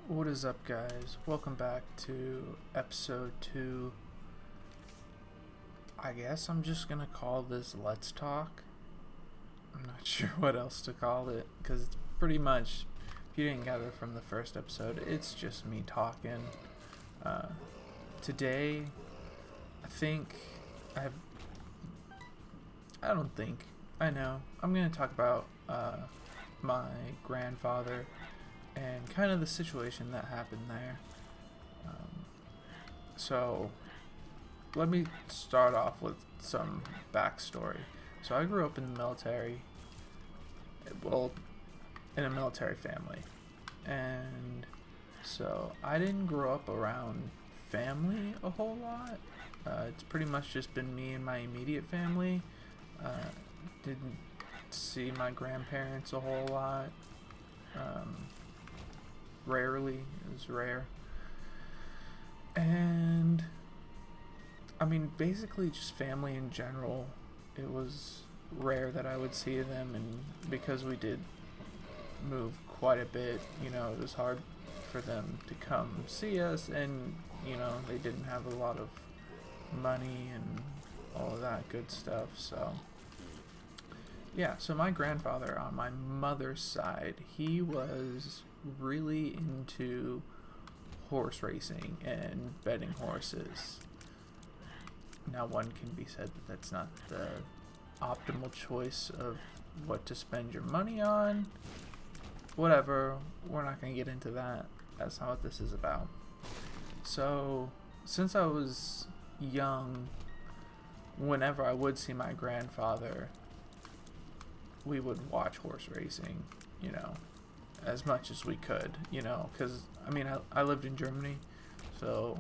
What is up, guys? Welcome back to episode 2. I guess I'm just gonna call this Let's Talk. I'm not sure what else to call it, because it's pretty much, if you didn't gather from the first episode, it's just me talking. Today, I think, I have, I don't think, I know, I'm gonna talk about my grandfather and kind of the situation that happened there. So let me start off with some backstory. So I grew up in the military, well, in a military family, and so I didn't grow up around family a whole lot. It's pretty much just been me and my immediate family. Didn't see my grandparents a whole lot. Rarely. It was rare. And I mean, basically just family in general. It was rare that I would see them, and because we did move quite a bit, it was hard for them to come see us, and they didn't have a lot of money and all of that good stuff. So yeah, so my grandfather on my mother's side, he was really into horse racing and betting horses. Now, one can be said that that's not the optimal choice of what to spend your money on. Whatever, we're not going to get into that. That's not what this is about. So, since I was young, whenever I would see my grandfather, we would watch horse racing, as much as we could, because, I lived in Germany, so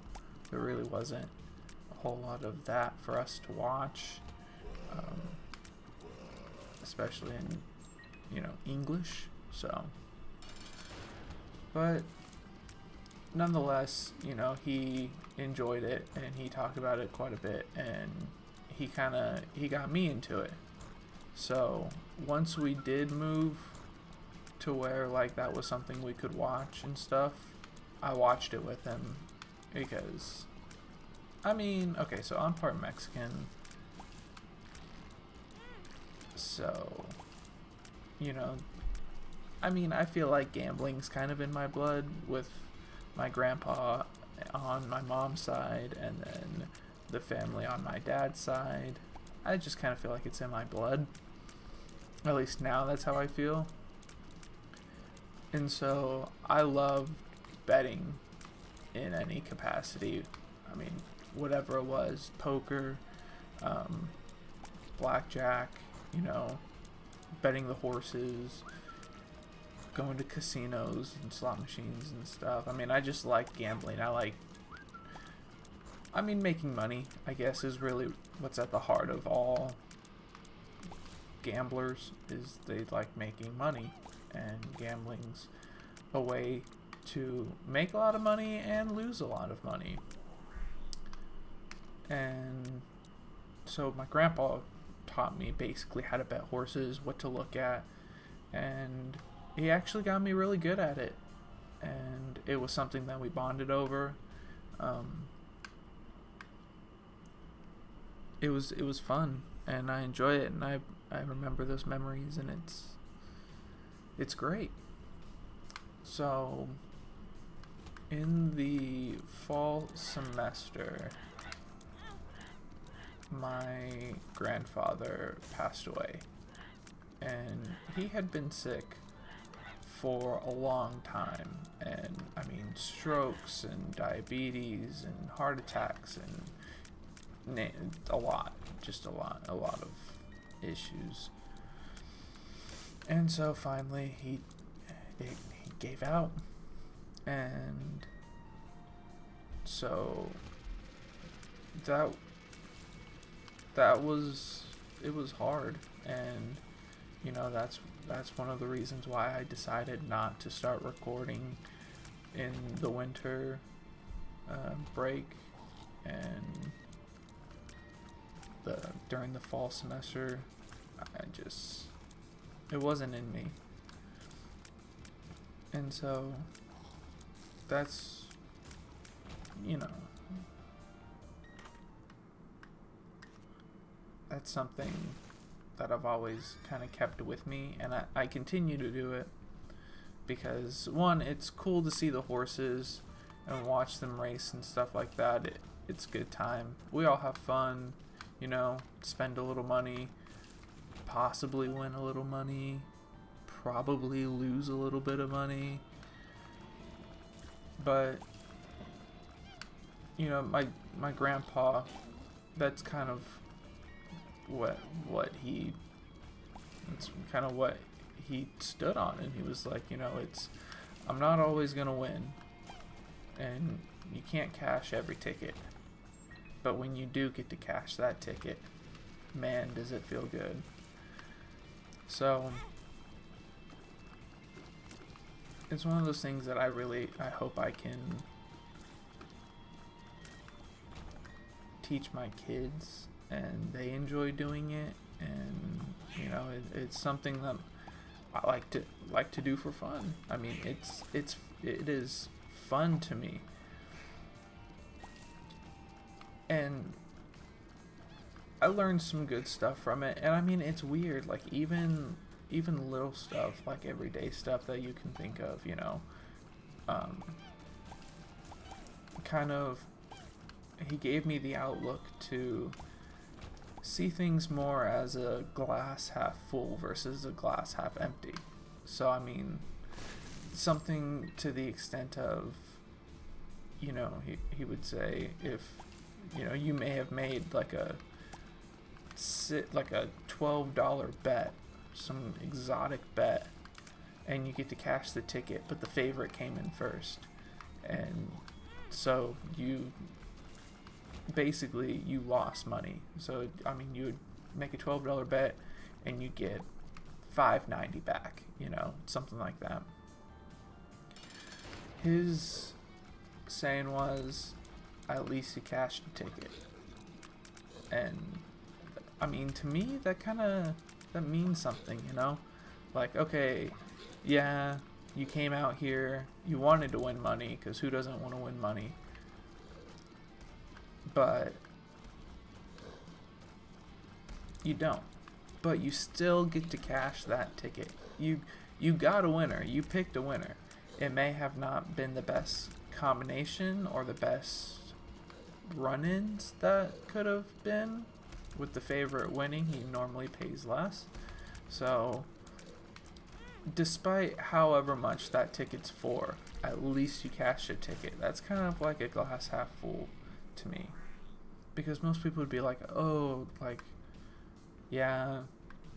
there really wasn't a whole lot of that for us to watch, especially in, English, so, but nonetheless, he enjoyed it, and he talked about it quite a bit, and he got me into it. So once we did move to where that was something we could watch and stuff, I watched it with him because okay, so I'm part Mexican, so I feel like gambling's kind of in my blood with my grandpa on my mom's side, and then the family on my dad's side. I just kind of feel like it's in my blood. At least now that's how I feel. And so I love betting in any capacity. Whatever it was, poker, blackjack, betting the horses, going to casinos and slot machines and stuff. I just like gambling. Making money, I guess, is really what's at the heart of all gamblers, is they like making money, and gambling's a way to make a lot of money and lose a lot of money. And so my grandpa taught me basically how to bet horses, what to look at, and he actually got me really good at it, and it was something that we bonded over. It was fun, and I enjoy it, and I remember those memories, and it's great. So in the fall semester, my grandfather passed away, and he had been sick for a long time, and strokes and diabetes and heart attacks and a lot of issues. And so finally he gave out, and so that was, it was hard, and that's one of the reasons why I decided not to start recording in the winter break, and during the fall semester. It wasn't in me. And so that's, you know, that's something that I've always kind of kept with me, and I continue to do it because, one, it's cool to see the horses and watch them race and stuff like that. It's a good time. We all have fun, you know, spend a little money, possibly win a little money, probably lose a little bit of money. But, you know, my grandpa, that's kind of what he stood on, and he was like, you know, I'm not always gonna win, and you can't cash every ticket, but when you do get to cash that ticket, man, does it feel good. So it's one of those things that I hope I can teach my kids, and they enjoy doing it, and you know, it's something that I like to do for fun. I mean, it is fun to me, and I learned some good stuff from it. And I mean, it's weird, like even little stuff, like everyday stuff that you can think of, you know, kind of, he gave me the outlook to see things more as a glass half full versus a glass half empty. So I mean, something to the extent of, you know, he would say, if, you know, you may have made like a $12 bet, some exotic bet, and you get to cash the ticket, but the favorite came in first, and so you basically lost money. So I mean, you would make a $12 bet and you get $5.90 back, you know, something like that. His saying was, at least you cashed the ticket. And I mean, to me, that means something, you know? Like, okay, yeah, you came out here, you wanted to win money, because who doesn't want to win money? But you don't. But you still get to cash that ticket. You got a winner. You picked a winner. It may have not been the best combination or the best run-ins that could have been. With the favorite winning, he normally pays less. So, despite however much that ticket's for, at least you cash a ticket. That's kind of like a glass half full to me. Because most people would be like, oh, like, yeah,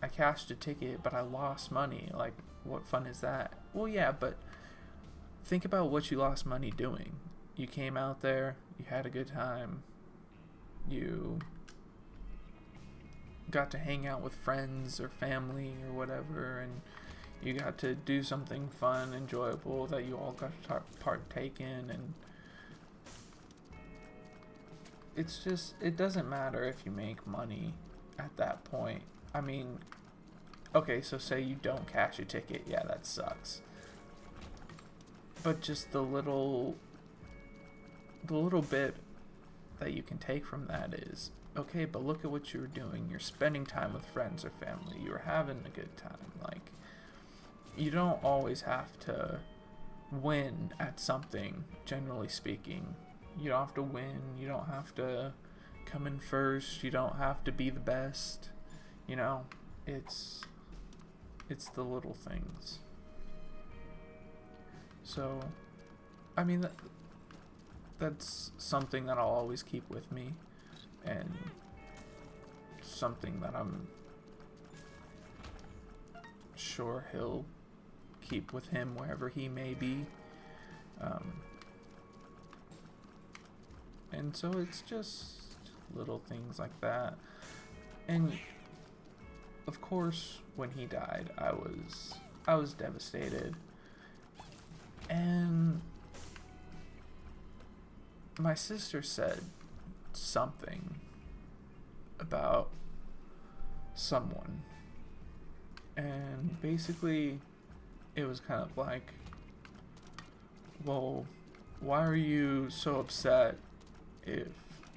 I cashed a ticket, but I lost money. Like, what fun is that? Well, yeah, but think about what you lost money doing. You came out there, you had a good time, you got to hang out with friends or family or whatever, and you got to do something fun, enjoyable that you all got to partake in, and it's just, it doesn't matter if you make money at that point. I mean, okay, so say you don't cash a ticket, yeah, that sucks. But just the little bit that you can take from that is, okay, but look at what you were doing. You're spending time with friends or family. You were having a good time. Like, you don't always have to win at something, generally speaking. You don't have to win. You don't have to come in first. You don't have to be the best. You know, it's the little things. So, I mean, that's something that I'll always keep with me, and something that I'm sure he'll keep with him wherever he may be. And so it's just little things like that. And of course, when he died, I was devastated. And my sister said something about someone, and basically it was kind of like, well, why are you so upset if,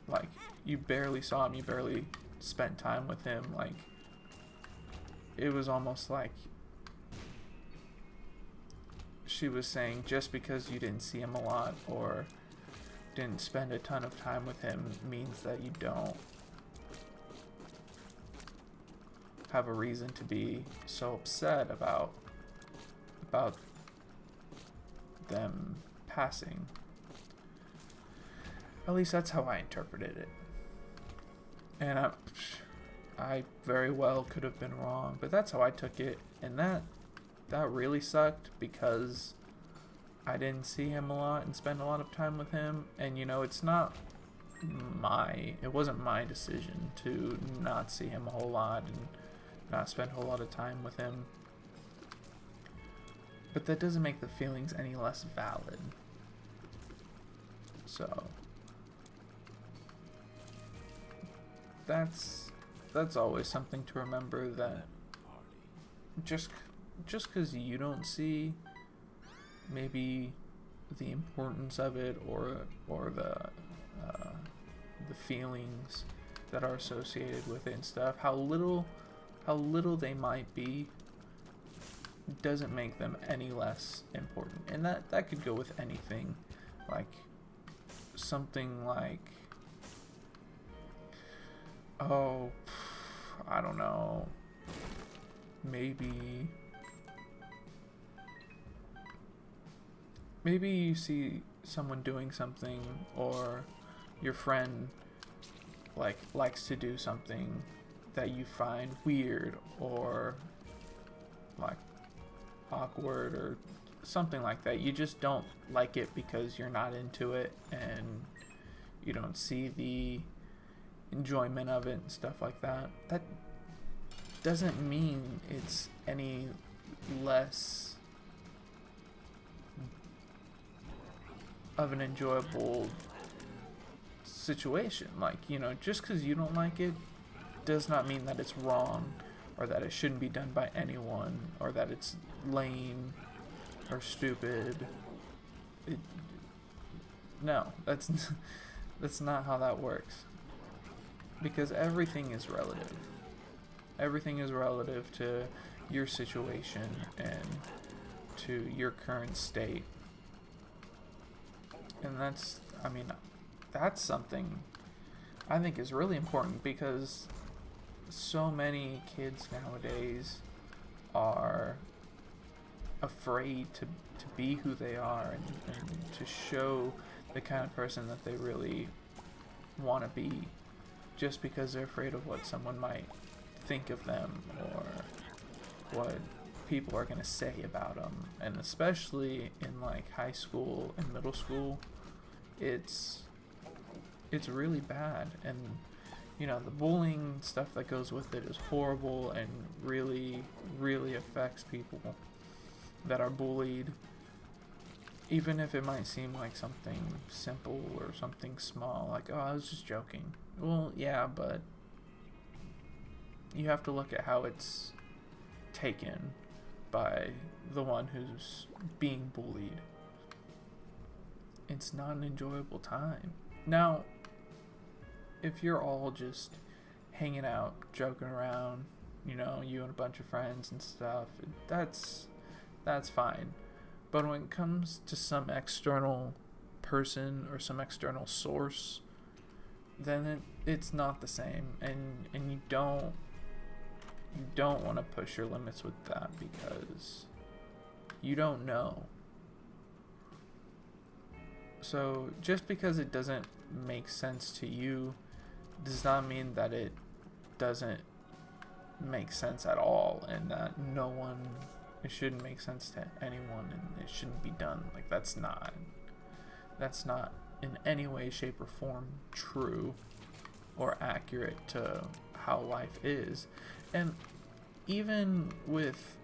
like, you barely saw him, you barely spent time with him? Like, it was almost like she was saying just because you didn't see him a lot or didn't spend a ton of time with him means that you don't have a reason to be so upset about them passing. At least that's how I interpreted it. And I very well could have been wrong, but that's how I took it. And that really sucked because I didn't see him a lot and spend a lot of time with him. And, you know, it wasn't my decision to not see him a whole lot and not spend a whole lot of time with him. But that doesn't make the feelings any less valid. So that's always something to remember, that just because you don't see maybe the importance of it or the feelings that are associated with it and stuff, how little they might be, doesn't make them any less important. And that could go with anything, like something like, oh, I don't know, maybe you see someone doing something, or your friend likes to do something that you find weird or like awkward or something like that. You just don't like it because you're not into it and you don't see the enjoyment of it and stuff like that. That doesn't mean it's any less of an enjoyable situation. Like, you know, just because you don't like it does not mean that it's wrong or that it shouldn't be done by anyone or that it's lame or stupid. No, that's not how that works. Because everything is relative. Everything is relative to your situation and to your current state. And that's something I think is really important, because so many kids nowadays are afraid to be who they are and to show the kind of person that they really want to be, just because they're afraid of what someone might think of them or what people are going to say about them. And especially in like high school and middle school, it's really bad. And you know, the bullying stuff that goes with it is horrible and really, really affects people that are bullied, even if it might seem like something simple or something small, like, oh, I was just joking. Well, yeah, but you have to look at how it's taken by the one who's being bullied. It's not an enjoyable time. Now, if you're all just hanging out, joking around, you know, you and a bunch of friends and stuff, that's fine. But when it comes to some external person or some external source, then it's not the same, and you don't want to push your limits with that, because you don't know. So just because it doesn't make sense to you does not mean that it doesn't make sense at all, and that it shouldn't make sense to anyone, and it shouldn't be done. Like, that's not in any way, shape, or form true or accurate to how life is. And even with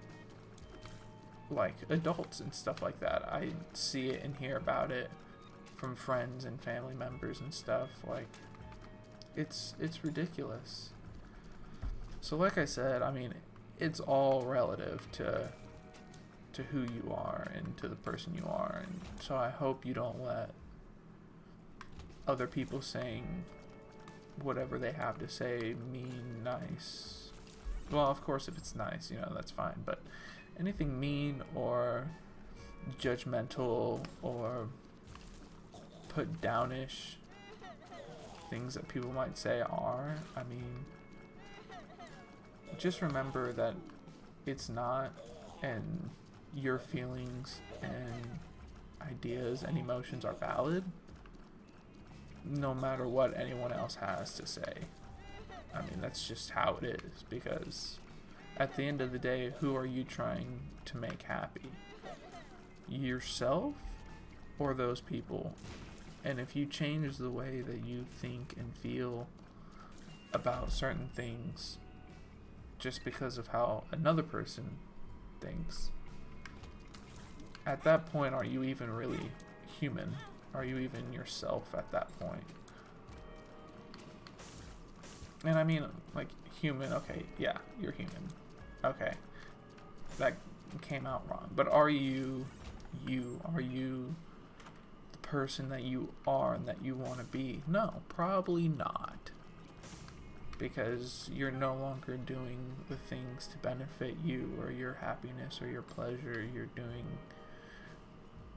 like adults and stuff like that, I see it and hear about it from friends and family members and stuff. Like, it's ridiculous. So like I said, I mean, it's all relative to to who you are and to the person you are. And so I hope you don't let other people saying whatever they have to say mean nice. Well, of course, if it's nice, you know, that's fine. But anything mean or judgmental or put downish things that people might say are, I mean, just remember that it's not, and your feelings and ideas and emotions are valid no matter what anyone else has to say. I mean, that's just how it is, because at the end of the day, who are you trying to make happy? Yourself or those people? And if you change the way that you think and feel about certain things just because of how another person thinks, at that point, are you even really human? Are you even yourself at that point? And I mean, like, human, okay, yeah, you're human. Okay, that came out wrong. But are you you? Are you the person that you are and that you want to be? No, probably not. Because you're no longer doing the things to benefit you or your happiness or your pleasure. You're doing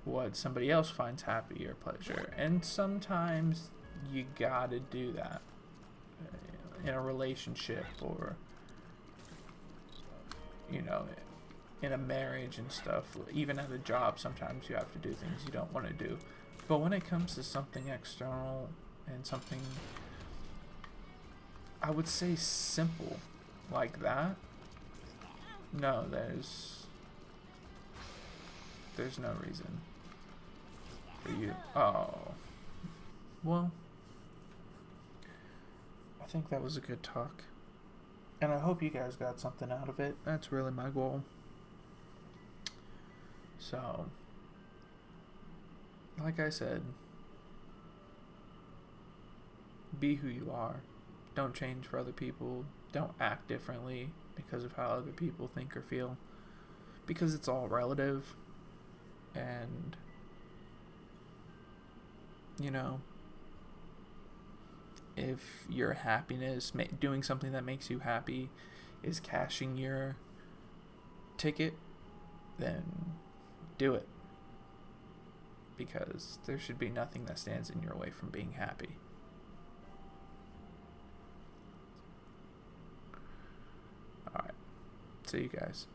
what somebody else finds happy or pleasure. And sometimes you gotta do that in a relationship, or, you know, in a marriage and stuff. Even at a job, sometimes you have to do things you don't want to do. But when it comes to something external and something, I would say, simple like that, no, there's no reason for you. Oh, well, I think that was a good talk, and I hope you guys got something out of it. That's really my goal. So, like I said, be who you are. Don't change for other people. Don't act differently because of how other people think or feel, because it's all relative. And, you know, if your happiness, doing something that makes you happy, is cashing your ticket, then do it. Because there should be nothing that stands in your way from being happy. Alright. See you guys.